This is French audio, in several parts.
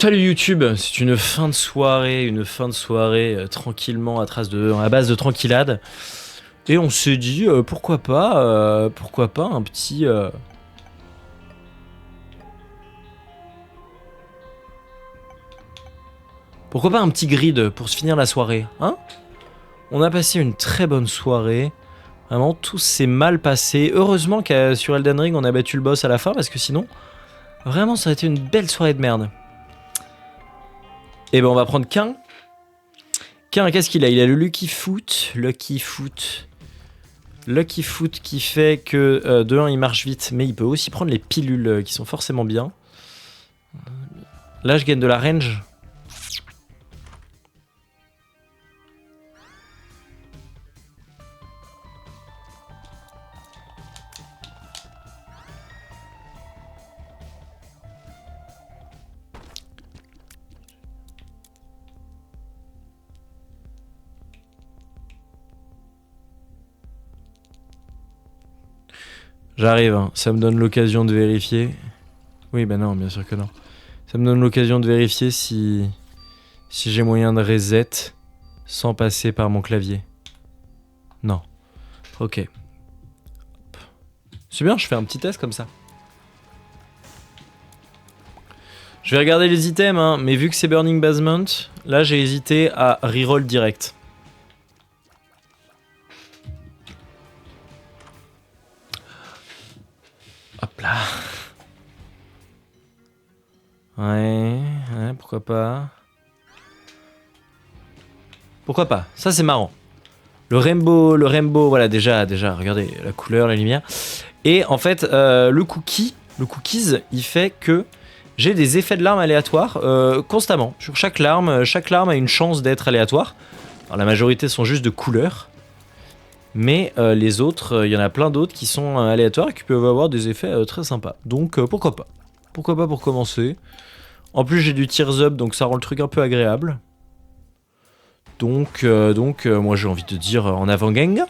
Salut YouTube, c'est une fin de soirée, tranquillement à base de tranquillade. Et on s'est dit pourquoi pas un petit pourquoi pas un petit grid pour se finir la soirée, hein? On a passé une très bonne soirée. Vraiment, tout s'est mal passé. Heureusement qu'à sur Elden Ring, on a battu le boss à la fin, parce que sinon, vraiment, ça aurait été une belle soirée de merde. Et ben, on va prendre Kain. Kain, qu'est-ce qu'il a? Il a le Lucky Foot. Lucky Foot qui fait que, de 1, il marche vite, mais il peut aussi prendre les pilules qui sont forcément bien. Là, je gagne de la range. J'arrive, hein. Ça me donne l'occasion de vérifier. Oui, bah non, bien sûr que non. Ça me donne l'occasion de vérifier si j'ai moyen de reset sans passer par mon clavier. Non. Ok. C'est bien, je fais un petit test comme ça. Je vais regarder les items, hein, mais vu que c'est Burning Basement, là j'ai hésité à reroll direct. Hop là. Ouais, pourquoi pas. Pourquoi pas? Ça c'est marrant. Le rainbow, voilà déjà, regardez la couleur, la lumière. Et en fait, le cookies, il fait que j'ai des effets de larmes aléatoires constamment. Sur chaque larme a une chance d'être aléatoire. Alors la majorité sont juste de couleurs. Mais les autres, il y en a plein d'autres qui sont aléatoires et qui peuvent avoir des effets très sympas. Donc pourquoi pas? Pourquoi pas pour commencer? En plus j'ai du tears up, donc ça rend le truc un peu agréable. Donc moi j'ai envie de dire en avant gang.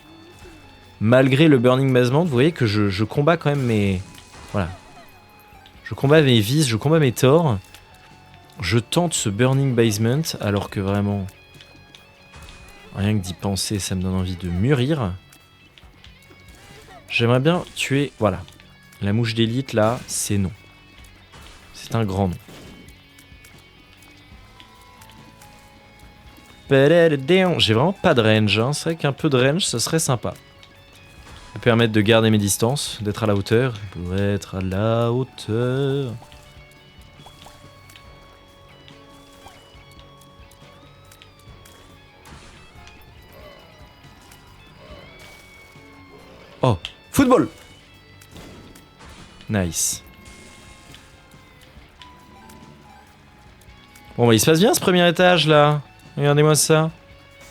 Malgré le Burning Basement, vous voyez que je combats quand même mes... Voilà. Je combats mes vices, je combats mes torts. Je tente ce Burning Basement, alors que vraiment... Rien que d'y penser, ça me donne envie de mûrir. J'aimerais bien tuer... Voilà. La mouche d'élite, là, c'est non. C'est un grand non. J'ai vraiment pas de range, hein. C'est vrai qu'un peu de range, ça serait sympa. Ça peut permettre de garder mes distances, d'être à la hauteur. Pour être à la hauteur... Oh, football! Nice. Bon, bah, il se passe bien ce premier étage là. Regardez-moi ça.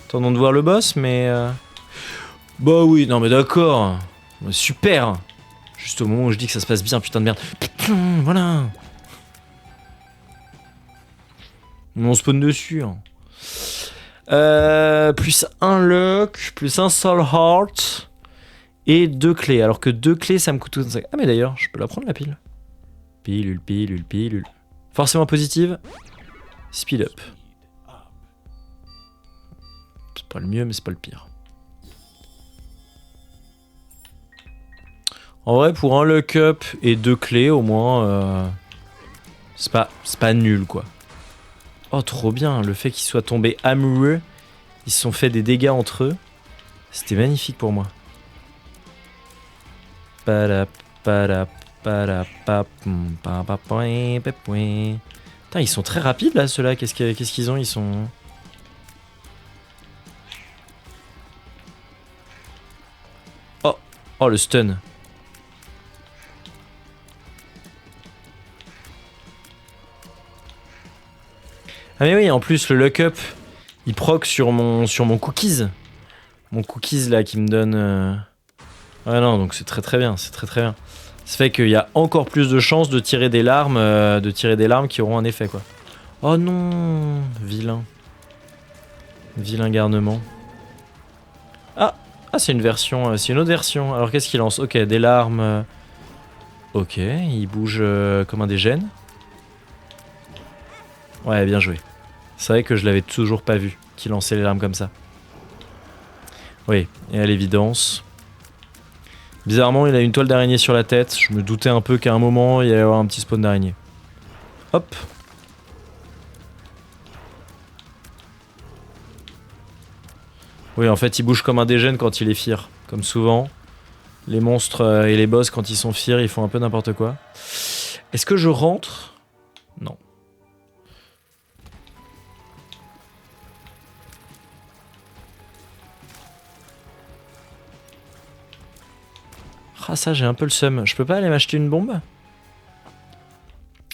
Attendons de voir le boss, mais. Bah oui, non, mais d'accord. Super! Juste au moment où je dis que ça se passe bien, putain de merde. Putain, voilà! On spawn dessus. Hein. Plus un luck, plus un soul heart. Et 2 clés, alors que 2 clés ça me coûte 25. Ah mais d'ailleurs, je peux la prendre la pile. Pilule. Forcément positive. Speed up. C'est pas le mieux mais c'est pas le pire. En vrai pour un luck up et 2 clés au moins, c'est pas nul quoi. Oh trop bien, le fait qu'ils soient tombés amoureux, ils se sont fait des dégâts entre eux. C'était magnifique pour moi. Putain, ils sont très rapides là, ceux-là. Qu'est-ce qu'ils ont? Ils sont... Oh, le stun. Ah mais oui, en plus, le lock up, il proc sur mon cookies. Mon cookies là qui me donne... Ouais non, donc c'est très bien, c'est très bien. Ça fait qu'il y a encore plus de chances de tirer des larmes qui auront un effet quoi. Oh non, vilain. Vilain garnement. Ah, c'est une version, c'est une autre version. Alors qu'est-ce qu'il lance? Ok, des larmes. Ok, il bouge comme un dégène. Ouais, bien joué. C'est vrai que je l'avais toujours pas vu, qu'il lançait les larmes comme ça. Oui, et à l'évidence... Bizarrement, il a une toile d'araignée sur la tête. Je me doutais un peu qu'à un moment, il allait y avoir un petit spawn d'araignée. Hop. Oui, en fait, il bouge comme un dégène quand il est fier. Comme souvent, les monstres et les boss, quand ils sont fiers, ils font un peu n'importe quoi. Est-ce que je rentre? Non. Ah ça, j'ai un peu le seum. Je peux pas aller m'acheter une bombe?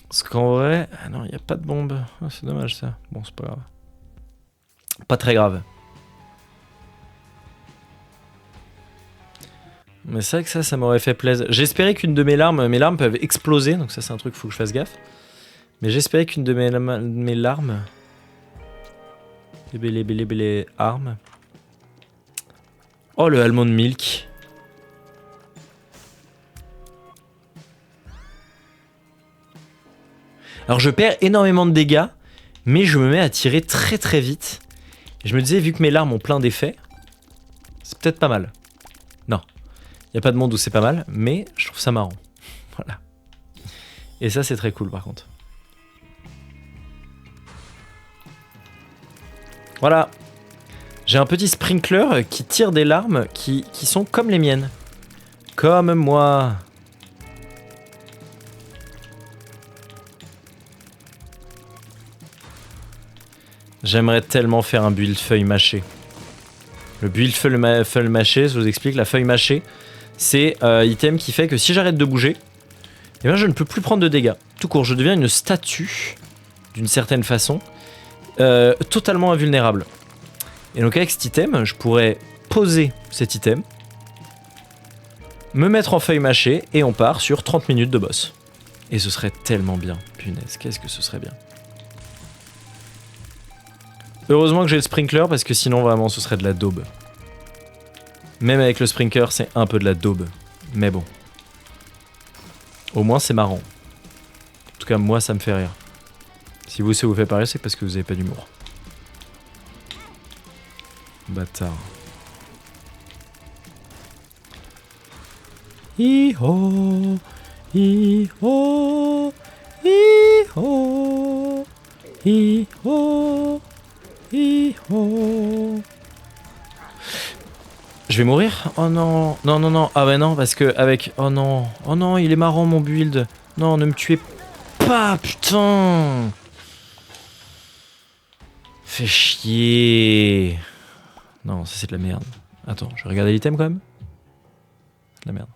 Parce qu'en vrai... Ah non, il n'y a pas de bombe. Ah, c'est dommage ça. Bon, c'est pas grave. Pas très grave. Mais c'est vrai que ça m'aurait fait plaisir. J'espérais qu'une de mes larmes peuvent exploser, donc ça c'est un truc, faut que je fasse gaffe. Mais j'espérais qu'une de mes larmes... Les armes... Oh, le almond milk. Alors je perds énormément de dégâts, mais je me mets à tirer très très vite. Et je me disais, vu que mes larmes ont plein d'effets, c'est peut-être pas mal. Non, il n'y a pas de monde où c'est pas mal, mais je trouve ça marrant. Voilà. Et ça c'est très cool par contre. Voilà. J'ai un petit sprinkler qui tire des larmes qui sont comme les miennes. Comme moi. J'aimerais tellement faire un build feuille mâchée. Le build feuille mâchée, je vous explique, la feuille mâchée, c'est item qui fait que si j'arrête de bouger, eh bien je ne peux plus prendre de dégâts. Tout court, je deviens une statue, d'une certaine façon, totalement invulnérable. Et donc avec cet item, je pourrais poser cet item, me mettre en feuille mâchée, et on part sur 30 minutes de boss. Et ce serait tellement bien. Punaise, qu'est-ce que ce serait bien. Heureusement que j'ai le sprinkler, parce que sinon vraiment ce serait de la daube. Même avec le sprinkler, c'est un peu de la daube. Mais bon. Au moins c'est marrant. En tout cas, moi ça me fait rire. Si vous, ça vous fait pas rire, c'est parce que vous avez pas d'humour. Bâtard. Hi-ho, hi-ho, hi-ho, hi-ho, hi-ho. Je vais mourir? Oh non, non, non, non. Ah ouais non, parce que avec... Oh non, il est marrant mon build. Non, ne me tuez pas, putain. Fais chier. Non, ça c'est de la merde. Attends, je vais regarder l'item quand même. C'est de la merde.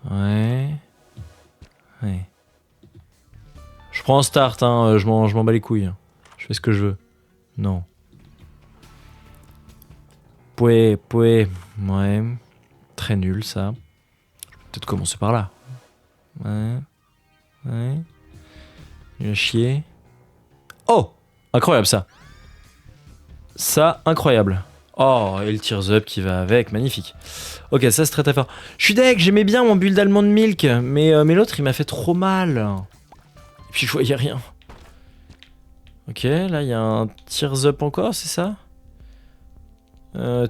Ouais. Ouais. Je prends un start, hein, je m'en bats les couilles. Je fais ce que je veux. Non. Ouais. Très nul ça. Peut-être commencer par là. Ouais. Nul à chier. Oh! Incroyable ça. Ça, incroyable. Oh, et le Tears Up qui va avec, magnifique. Ok, ça c'est très très fort. Je suis deg, j'aimais bien mon build Almond Milk, mais l'autre il m'a fait trop mal. Et puis je voyais rien. Ok, là il y a un Tears Up encore, c'est ça?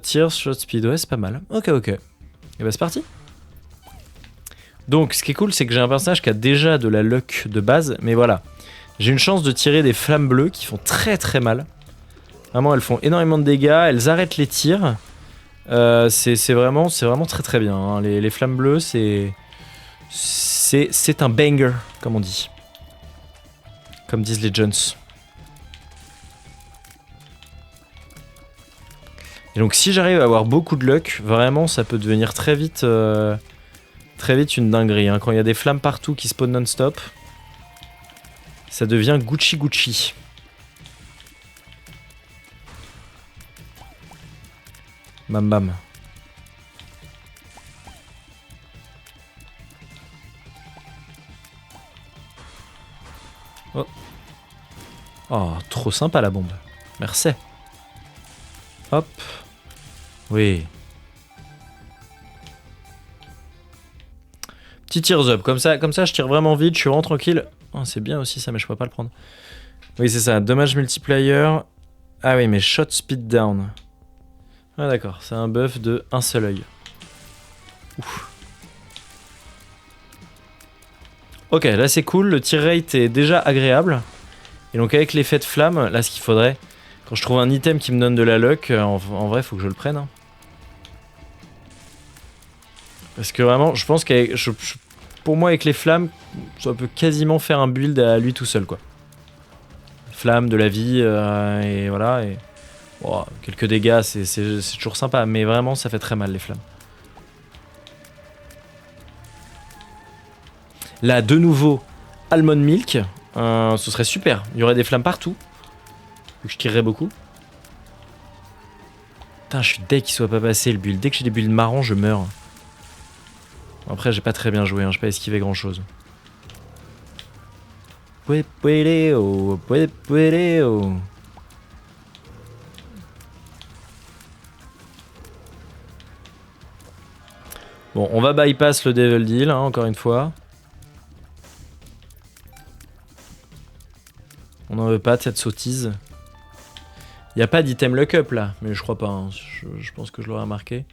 Tears, Shot Speed, ouais c'est pas mal. Ok. Et bah c'est parti. Donc ce qui est cool c'est que j'ai un personnage qui a déjà de la luck de base, mais voilà. J'ai une chance de tirer des flammes bleues qui font très très mal. Vraiment elles font énormément de dégâts, elles arrêtent les tirs. C'est vraiment très très bien. Hein. Les flammes bleues c'est un banger comme on dit. Comme disent les Jones. Et donc si j'arrive à avoir beaucoup de luck, vraiment ça peut devenir très vite une dinguerie. Hein. Quand il y a des flammes partout qui spawnent non-stop, ça devient Gucci. Bam. Oh, trop sympa la bombe. Merci. Hop. Oui. Petit tears up, comme ça je tire vraiment vite, je suis vraiment tranquille. Oh, c'est bien aussi ça, mais je peux pas le prendre. Oui, c'est ça, dommage multiplier. Ah oui, mais shot speed down. Ah d'accord, c'est un buff de un seul œil. Ouf. Ok, là c'est cool, le tir rate est déjà agréable. Et donc avec l'effet de flamme, là ce qu'il faudrait, quand je trouve un item qui me donne de la luck, en vrai faut que je le prenne. Hein. Parce que vraiment, je pense qu'avec... pour moi avec les flammes, ça peut quasiment faire un build à lui tout seul quoi. Flamme, de la vie, et voilà. Et... Oh, quelques dégâts, c'est toujours sympa, mais vraiment ça fait très mal les flammes. Là, de nouveau, Almond Milk, ce serait super. Il y aurait des flammes partout, vu que je tirerais beaucoup. Putain, je suis dès qu'il soit pas passé le build. Dès que j'ai des builds marrons, je meurs. Après, j'ai pas très bien joué, hein, j'ai pas esquivé grand chose. Bon, on va bypass le Devil Deal, hein, encore une fois. On n'en veut pas de cette sottise. Y a pas d'item lock up là, mais je crois pas, hein. Je pense que je l'aurais remarqué.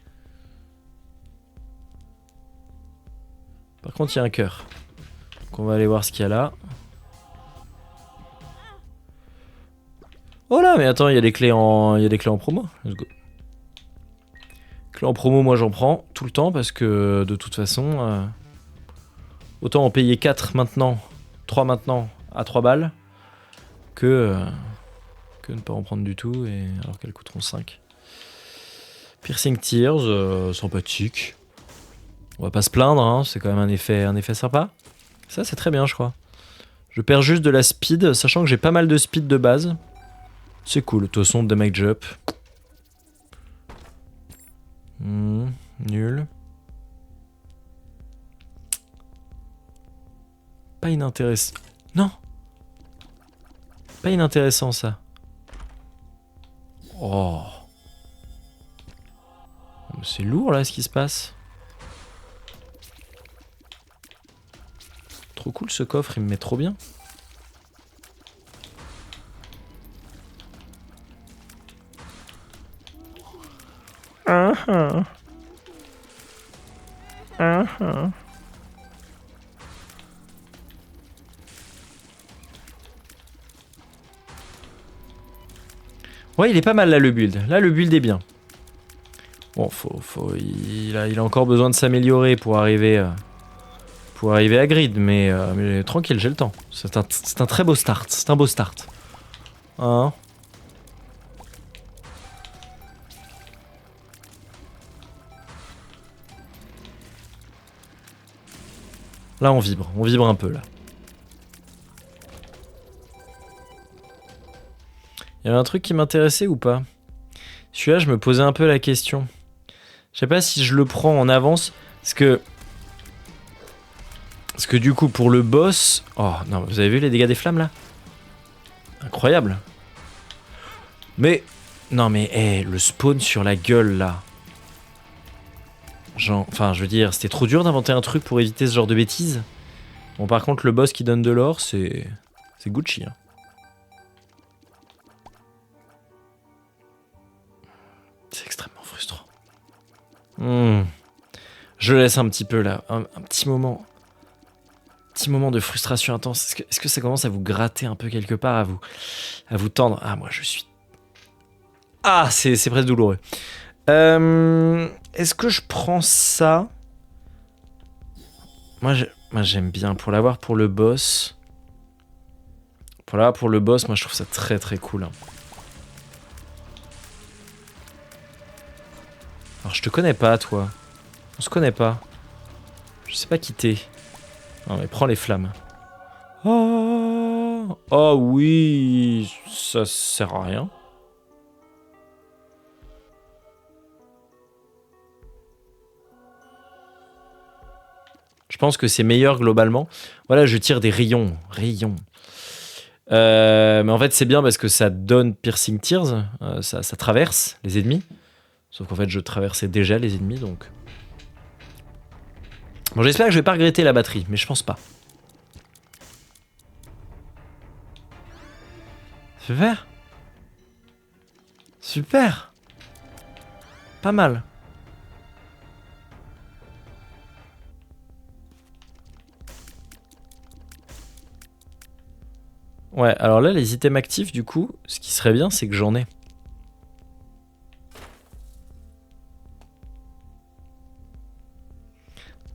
Par contre, il y a un cœur. Donc on va aller voir ce qu'il y a là. Oh là, mais attends, il y a des clés en promo. Let's go. Clés en promo, moi j'en prends tout le temps parce que de toute façon, autant en payer 4 maintenant, 3 maintenant à 3 balles que ne pas en prendre du tout, et alors qu'elles coûteront 5. Piercing Tears, sympathique. On va pas se plaindre, hein, c'est quand même un effet sympa. Ça c'est très bien je crois. Je perds juste de la speed, sachant que j'ai pas mal de speed de base. C'est cool, de toute façon, damage up. Nul. Pas inintéressant. Non. Pas inintéressant ça. Oh. C'est lourd là ce qui se passe. Trop cool ce coffre, il me met trop bien. Ouais, il est pas mal là le build. Là le build est bien. Bon, il a encore besoin de s'améliorer pour arriver à grid, mais tranquille, j'ai le temps. C'est un très beau start. C'est un beau start. Hein? Là, on vibre un peu là. Il y avait un truc qui m'intéressait ou pas? Celui-là, je me posais un peu la question. Je sais pas si je le prends en avance, parce que du coup, pour le boss... Oh, non, vous avez vu les dégâts des flammes, là? Incroyable. Mais... Non, mais, hey, le spawn sur la gueule, là. Genre... Enfin, je veux dire, c'était trop dur d'inventer un truc pour éviter ce genre de bêtises. Bon, par contre, le boss qui donne de l'or, c'est Gucci, hein. C'est extrêmement frustrant. Je laisse un petit peu, là. Un petit moment... Petit moment de frustration intense. Est-ce que ça commence à vous gratter un peu quelque part, à vous tendre? Ah, moi je suis... Ah, c'est presque douloureux. Est-ce que je prends ça? Moi j'aime bien. Pour l'avoir pour le boss... moi je trouve ça très très cool. Hein. Alors je te connais pas, toi. On se connaît pas. Je sais pas qui t'es. Non mais prends les flammes. Oh, oh oui, ça sert à rien. Je pense que c'est meilleur globalement. Voilà, je tire des rayons. Mais en fait c'est bien parce que ça donne Piercing Tears, ça traverse les ennemis. Sauf qu'en fait je traversais déjà les ennemis donc... Bon, j'espère que je vais pas regretter la batterie, mais je pense pas. Super. Super. Pas mal. Ouais, alors là, les items actifs, du coup, ce qui serait bien, c'est que j'en ai.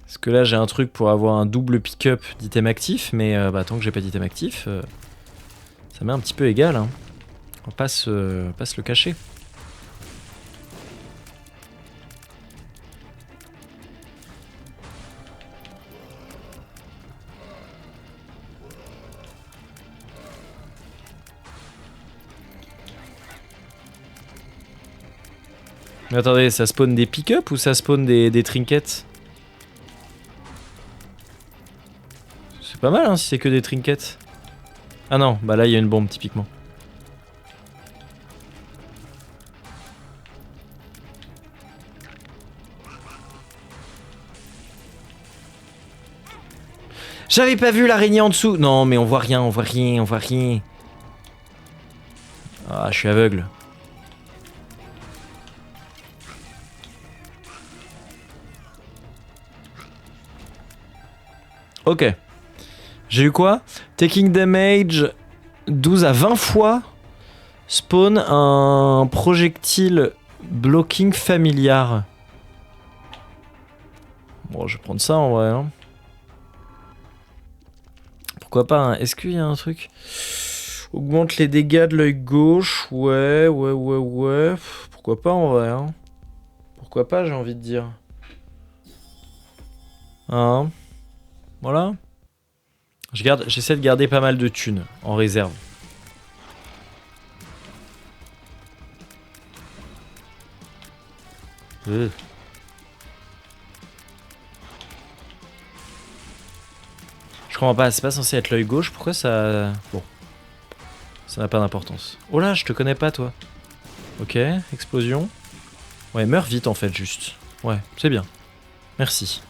Parce que là, j'ai un truc pour avoir un double pick-up d'items actifs, mais tant que j'ai pas d'items actifs, ça m'est un petit peu égal. Hein. On va pas se le cacher. Mais attendez, ça spawn des pick-up ou ça spawn des trinkets? C'est pas mal hein, si c'est que des trinkets. Ah non, bah là il y a une bombe typiquement. J'avais pas vu l'araignée en dessous. Non mais on voit rien, on voit rien, on voit rien. Ah, je suis aveugle. Ok. J'ai eu quoi? Taking damage 12 à 20 fois. Spawn un projectile blocking familiar. Bon, je vais prendre ça en vrai. Hein. Pourquoi pas hein. Est-ce qu'il y a un truc? Augmente les dégâts de l'œil gauche. Ouais. Pourquoi pas en vrai. Hein. Pourquoi pas, j'ai envie de dire. Hein? Voilà. J'essaie de garder pas mal de thunes en réserve. Je comprends pas, c'est pas censé être l'œil gauche, pourquoi ça... Bon. Ça n'a pas d'importance. Oh là, je te connais pas toi. Ok, explosion. Ouais, meurs vite en fait, juste. Ouais, c'est bien. Merci.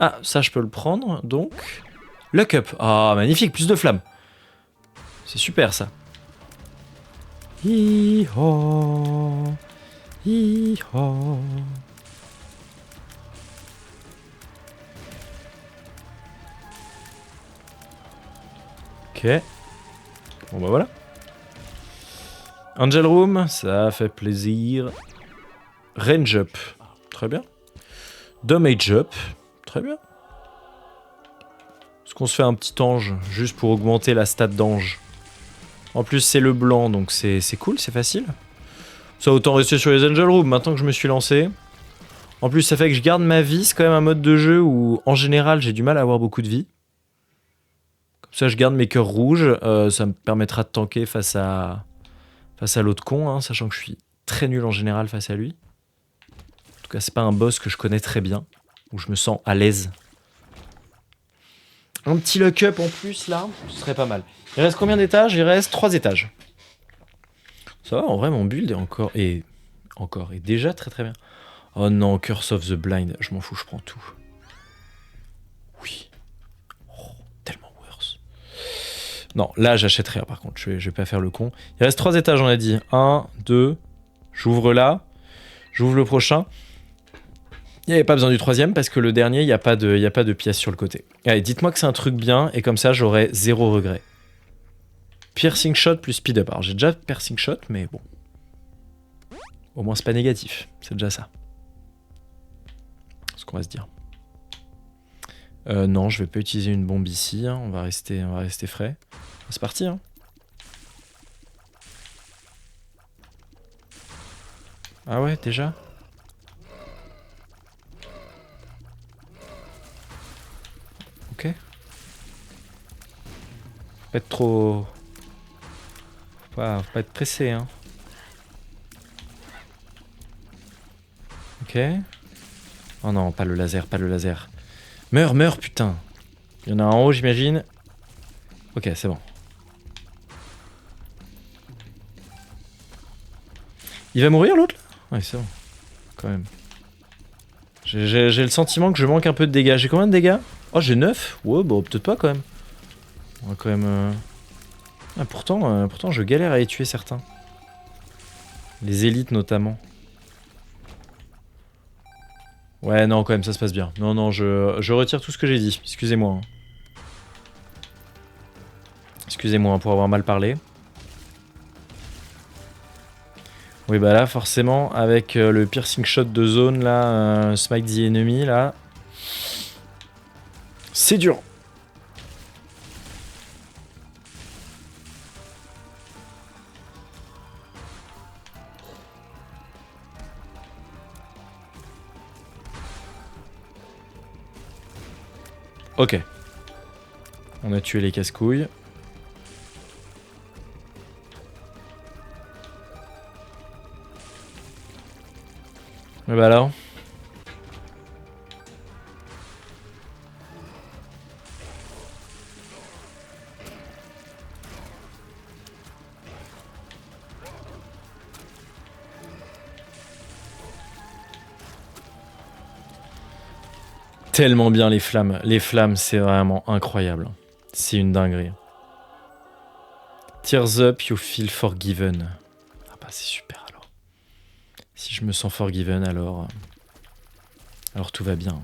Ah, ça je peux le prendre, donc... Lock up. Ah, magnifique, plus de flammes. C'est super ça. Hi-ho. Hi-ho. Ok. Bon bah voilà. Angel Room, ça fait plaisir. Range up. Très bien. Damage up. Très bien. Est-ce qu'on se fait un petit ange, juste pour augmenter la stat d'ange? En plus c'est le blanc, donc c'est cool, c'est facile. Ça autant rester sur les Angel Room maintenant que je me suis lancé. En plus ça fait que je garde ma vie, c'est quand même un mode de jeu où en général j'ai du mal à avoir beaucoup de vie. Comme ça je garde mes cœurs rouges, ça me permettra de tanker face à l'autre con, hein, sachant que je suis très nul en général face à lui. En tout cas c'est pas un boss que je connais très bien, où je me sens à l'aise. Un petit lock-up en plus là, ce serait pas mal. Il reste combien d'étages? Il reste 3 étages. Ça va, en vrai mon build est déjà très très bien. Oh non, Curse of the Blind, je m'en fous, je prends tout. Oui. Oh, tellement worse. Non, là j'achèterai par contre, je vais pas faire le con. Il reste 3 étages on a dit. 1, 2, j'ouvre là, j'ouvre le prochain. Il n'y avait pas besoin du troisième parce que le dernier, il n'y a pas de pièce sur le côté. Allez, dites-moi que c'est un truc bien et comme ça j'aurai 0 regret. Piercing shot plus speed up. Alors j'ai déjà piercing shot, mais bon. Au moins c'est pas négatif, c'est déjà ça. Ce qu'on va se dire. Non, je vais pas utiliser une bombe ici, hein. On va rester frais. C'est parti, hein. Ah ouais, déjà? Ok. Faut pas être trop... Faut pas être pressé, hein. Ok. Oh non, pas le laser, pas le laser. Meurs, putain. Il y en a en haut, j'imagine. Ok, c'est bon. Il va mourir, l'autre, là? Ouais, c'est bon. Quand même. J'ai le sentiment que je manque un peu de dégâts. J'ai combien de dégâts? Oh, j'ai 9. Ouais, bon, peut-être pas quand même. On va quand même... Ah, pourtant, je galère à les tuer certains. Les élites notamment. Ouais, non, quand même, ça se passe bien. Non, non, je retire tout ce que j'ai dit. Excusez-moi. Hein. Excusez-moi pour avoir mal parlé. Oui, bah là, forcément, avec le piercing shot de zone, là, smite the enemy, là... C'est dur. Ok. On a tué les casse-couilles. Et bah là... Tellement bien les flammes. Les flammes, c'est vraiment incroyable. C'est une dinguerie. Tears up, you feel forgiven. Ah bah c'est super alors. Si je me sens forgiven, alors tout va bien.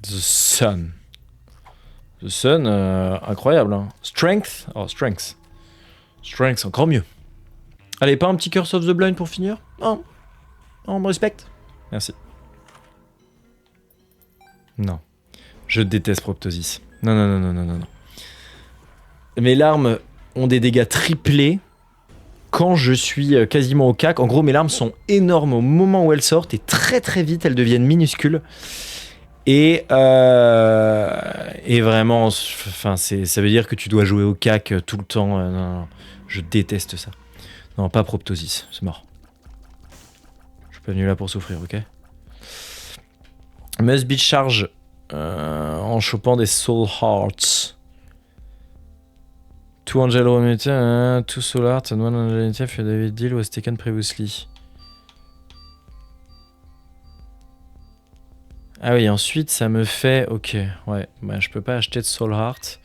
The Sun. The Sun, incroyable. Hein. Strength. Oh, Strength. Strength, encore mieux. Allez, pas un petit Curse of the Blind pour finir? Non. On me respecte. Merci. Non. Je déteste Proptosis. Non, non, non, non, non, non, non. Mes larmes ont des dégâts triplés quand je suis quasiment au cac. En gros, mes larmes sont énormes au moment où elles sortent et très très vite elles deviennent minuscules. Et vraiment, enfin, ça veut dire que tu dois jouer au cac tout le temps. Non, non, je déteste ça. Non, pas Proptosis, c'est mort. Je suis pas venu là pour souffrir, ok? Must be charge en chopant des Soul Hearts. 2 Angel Romuta, 2 Soul Hearts and 1 Angelity if David deal was taken previously. Ah oui, ensuite ça me fait... Ok, ouais, bah, je peux pas acheter de Soul Heart.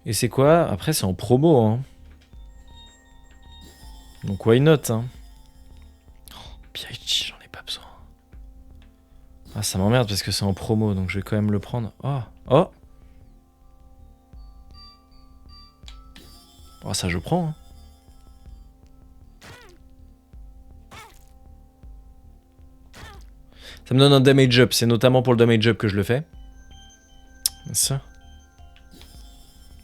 Et c'est quoi? Après c'est en promo, hein. Donc why not, hein. Oh, PhD, j'en ai pas besoin. Ah, ça m'emmerde parce que c'est en promo, donc je vais quand même le prendre. Oh, oh. Oh, ça je prends, hein. Ça me donne un damage up, c'est notamment pour le damage up que je le fais. Ça.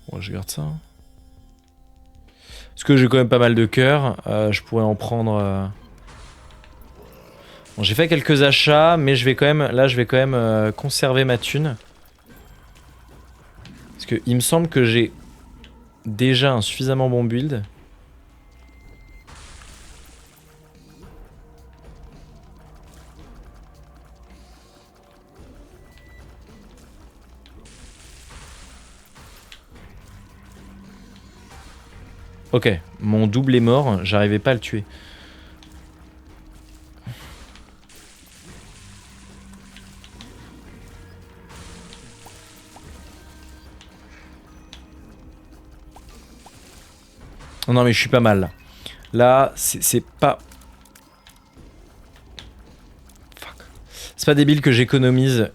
Bon, je garde ça. Parce que j'ai quand même pas mal de cœur, je pourrais en prendre... Bon, j'ai fait quelques achats, mais je vais quand même, là je vais quand même conserver ma thune. Parce que il me semble que j'ai déjà un suffisamment bon build. Ok, mon double est mort, j'arrivais pas à le tuer. Oh non mais je suis pas mal là. Là, c'est pas... Fuck. C'est pas débile que j'économise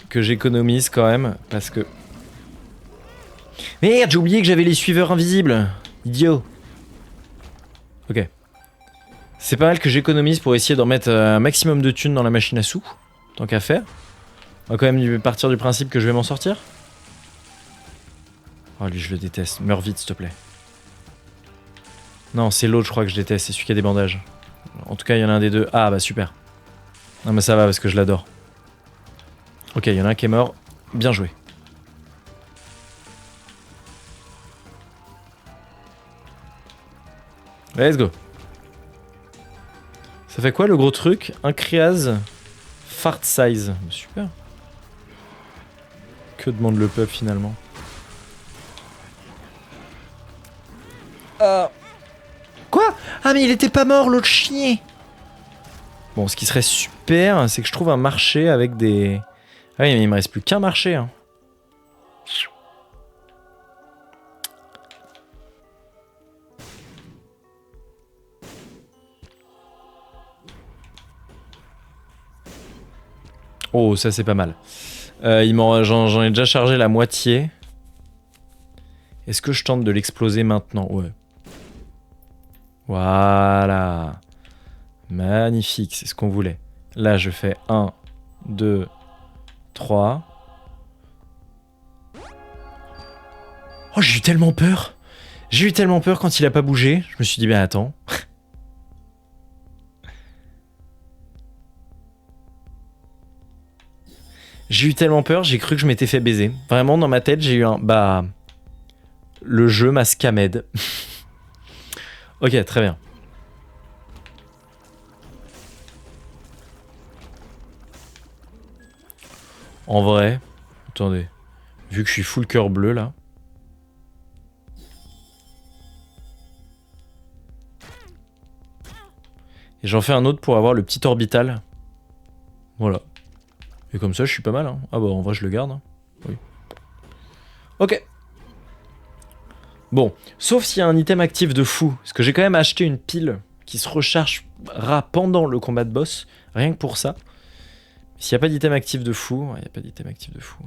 quand même, parce que... Merde, j'ai oublié que j'avais les suiveurs invisibles. Idiot. Ok. C'est pas mal que j'économise pour essayer d'en mettre un maximum de thunes dans la machine à sous. Tant qu'à faire. On va quand même partir du principe que je vais m'en sortir. Oh lui je le déteste. Meurs vite s'il te plaît. Non c'est l'autre je crois que je déteste. C'est celui qui a des bandages. En tout cas il y en a un des deux. Ah bah super. Non mais ça va parce que je l'adore. Ok il y en a un qui est mort. Bien joué. Let's go. Ça fait quoi le gros truc? Un Kriaz fart size. Super. Que demande le peuple finalement? Ah. Ah mais il était pas mort l'autre chien. Bon, ce qui serait super, c'est que je trouve un marché avec des... Ah oui, mais il me reste plus qu'un marché. Hein. Oh, ça c'est pas mal. J'en ai déjà chargé la moitié. Est-ce que je tente de l'exploser maintenant? Ouais. Voilà. Magnifique, c'est ce qu'on voulait. Là, je fais 1, 2, 3. Oh, j'ai eu tellement peur. J'ai eu tellement peur quand il a pas bougé. Je me suis dit, ben attends. J'ai eu tellement peur, j'ai cru que je m'étais fait baiser. Vraiment, dans ma tête, j'ai eu un... Bah... Le jeu m'a scammed. Ok, très bien. En vrai... Attendez. Vu que je suis full cœur bleu, là... Et j'en fais un autre pour avoir le petit orbital. Voilà. Et comme ça, je suis pas mal. Hein. Ah bah, en vrai, je le garde. Hein. Oui. Ok. Bon, sauf s'il y a un item actif de fou. Parce que j'ai quand même acheté une pile qui se rechargera pendant le combat de boss. Rien que pour ça. S'il n'y a pas d'item actif de fou... Il n'y a pas d'item actif de fou.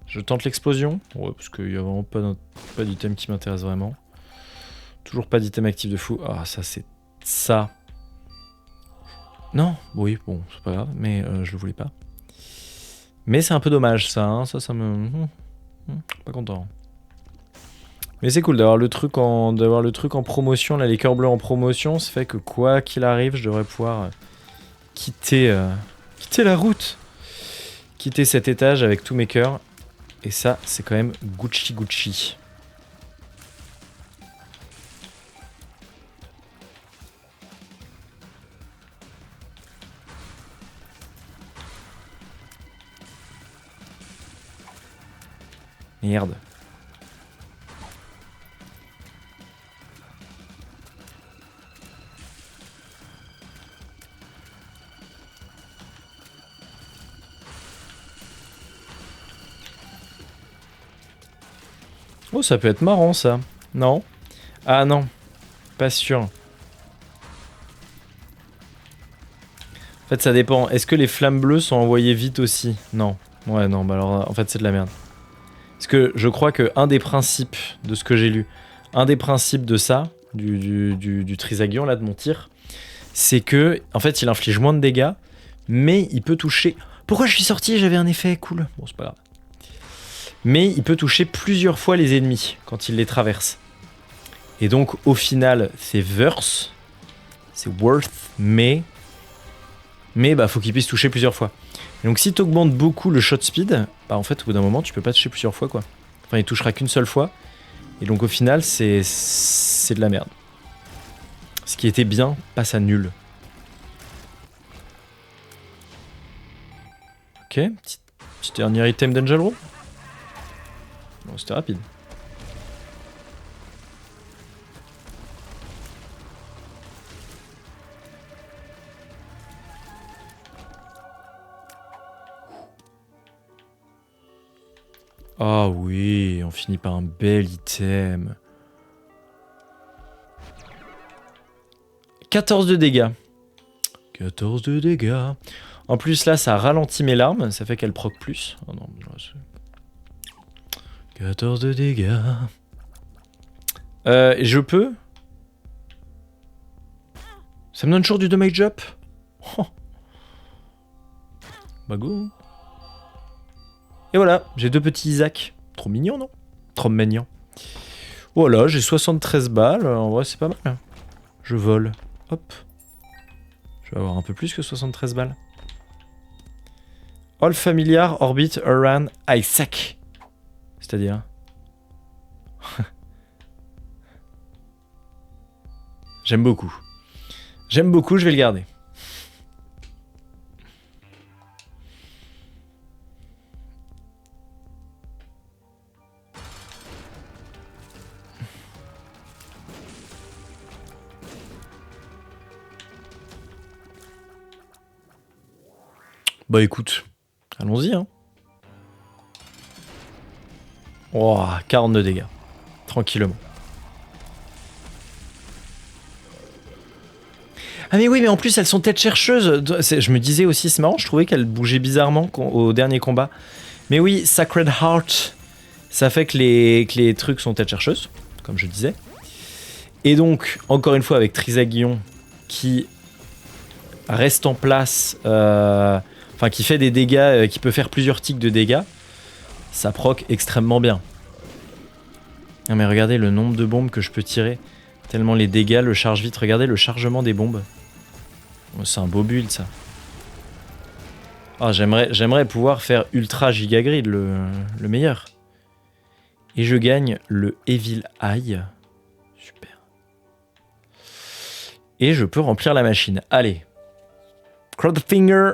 Je tente l'explosion. Ouais, parce qu'il n'y a vraiment pas d'item qui m'intéresse vraiment. Toujours pas d'item actif de fou. Ah, ça, c'est... Ça... Non, oui, bon, c'est pas grave, mais je le voulais pas. Mais c'est un peu dommage, ça, hein. Ça me... Pas content. Mais c'est cool d'avoir le truc en promotion, là, les cœurs bleus en promotion, ça fait que quoi qu'il arrive, je devrais pouvoir quitter la route. Quitter cet étage avec tous mes cœurs. Et ça, c'est quand même Gucci Gucci. Merde. Oh, ça peut être marrant, ça. Non? Ah non. Pas sûr. En fait, ça dépend. Est-ce que les flammes bleues sont envoyées vite aussi? Non. Ouais, non, bah alors, en fait, c'est de la merde. Parce que je crois que un des principes de ce que j'ai lu, un des principes de ça, du Trisagion, là, de mon tir, c'est que, en fait, il inflige moins de dégâts, mais il peut toucher... Pourquoi je suis sorti? J'avais un effet cool. Bon, c'est pas grave. Mais il peut toucher plusieurs fois les ennemis quand il les traverse. Et donc, au final, c'est worth, mais bah, faut qu'il puisse toucher plusieurs fois. Et donc, si tu augmentes beaucoup le shot speed, bah, en fait, au bout d'un moment, tu peux pas toucher plusieurs fois, quoi. Enfin, il touchera qu'une seule fois. Et donc, au final, c'est de la merde. Ce qui était bien passe à nul. Ok, petit dernier item d'Angel Row. Bon, c'était rapide. Ah oui, on finit par un bel item. 14 de dégâts. 14 de dégâts. En plus, là, ça ralentit mes larmes. Ça fait qu'elles proc plus. Oh non, 14 de dégâts. Je peux... Ça me donne toujours du damage up. Oh. Bah go. Et voilà, j'ai deux petits Isaac. Trop mignon, non? Trop mignon. Voilà, j'ai 73 balles. En vrai, c'est pas mal. Je vole. Hop. Je vais avoir un peu plus que 73 balles. All familiar orbit around Isaac. C'est-à-dire... J'aime beaucoup. J'aime beaucoup, je vais le garder. Bah écoute, allons-y. Hein. Oh, 42 dégâts. Tranquillement. Ah mais oui, mais en plus elles sont tête chercheuses. Je me disais aussi, c'est marrant, je trouvais qu'elles bougeaient bizarrement au dernier combat. Mais oui, Sacred Heart, ça fait que les trucs sont tête chercheuses, comme je disais. Et donc, encore une fois, avec Trisagion qui reste en place, enfin qui fait des dégâts, qui peut faire plusieurs ticks de dégâts, ça proc extrêmement bien. Non mais regardez le nombre de bombes que je peux tirer, tellement les dégâts le chargent vite. Regardez le chargement des bombes. Oh, c'est un beau build ça. Oh, j'aimerais pouvoir faire Ultra Giga Grid, le meilleur. Et je gagne le Evil Eye. Super. Et je peux remplir la machine. Allez. Crowdfinger.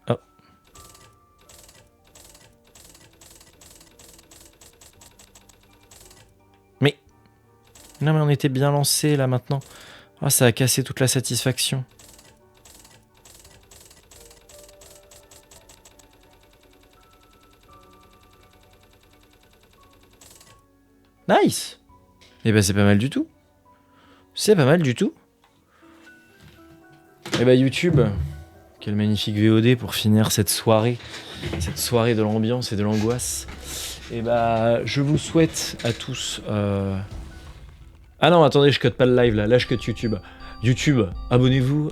Oh. Mais. Non mais on était bien lancé là maintenant. Oh, ça a cassé toute la satisfaction. Nice. Et ben c'est pas mal du tout. C'est pas mal du tout. Et bah YouTube, quel magnifique VOD pour finir cette soirée de l'ambiance et de l'angoisse. Et bah je vous souhaite à tous... Ah non, attendez, je cut pas le live là je cut YouTube. YouTube, abonnez-vous,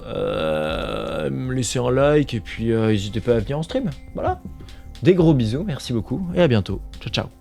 laissez un like et puis n'hésitez pas à venir en stream. Voilà. Des gros bisous, merci beaucoup et à bientôt. Ciao ciao.